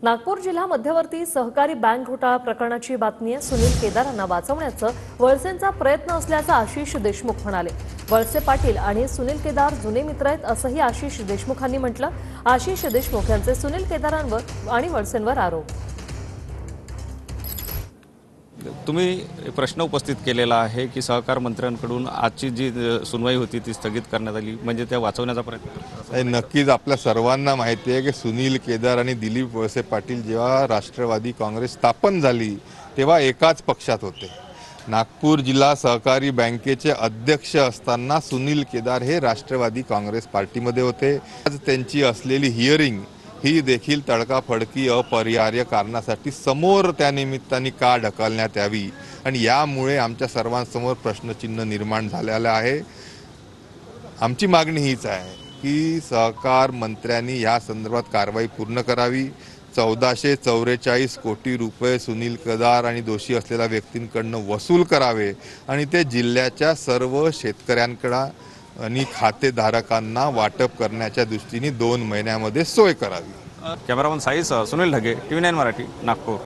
नागपूर जिल्हा मध्यवर्ती सहकारी बँक घोटाळा प्रकरणाची बातमी आहे। सुनील केदारांना वाचवण्याचं वळसेंचा प्रयत्न असल्याचं आशिष देशमुख म्हणाले। वळसे पाटील आणि सुनील केदार जुने मित्र आहेत असंही आशिष देशमुखांनी म्हटलं। आशिष देशमुख यांचे सुनील केदारांवर आणि वळसेंवर आरोप। तुम्ही प्रश्न उपस्थित केलेला आहे की सहकार मंत्र्यांकडून आजची जी सुनवाई होती ती स्थगित करण्यात आली, म्हणजे त्या वाचवण्याचा प्रयत्न। नक्कीच आपल्या सर्वांना माहिती आहे की सुनील केदार आणि दिलीप वळसे पाटील जेव्हा राष्ट्रवादी काँग्रेस स्थापन झाली तेव्हा एकाच पक्षात होते। नागपूर जिल्हा सहकारी बँकेचे अध्यक्ष असताना सुनील केदार हे राष्ट्रवादी काँग्रेस पार्टीमध्ये होते। आज त्यांची असलेली हिअरिंग ही देखील तडकाफडकी अपरिहार्य कारणासाठी समोर त्या निमित्ताने का ढकलण्यात यावी आणि यामुळे आमच्या सर्वांसमोर प्रश्नचिन्ह निर्माण झालेलं आहे। आमची मागणी हीच आहे की सहकार मंत्र्यांनी या संदर्भात कारवाई पूर्ण करावी। 1444 कोटी रुपये सुनील केदार आणि दोषी असलेल्या व्यक्तींकडून वसूल करावे आणि ते जिल्ह्याच्या सर्व शेतकऱ्यांकडे आणि खातेधारकांना वाटप करण्याच्या दृष्टीने 2 महिन्यामध्ये सोय करावी। कॅमेरामन साईसह सुनील ढगे, TV9 मराठी, नागपूर।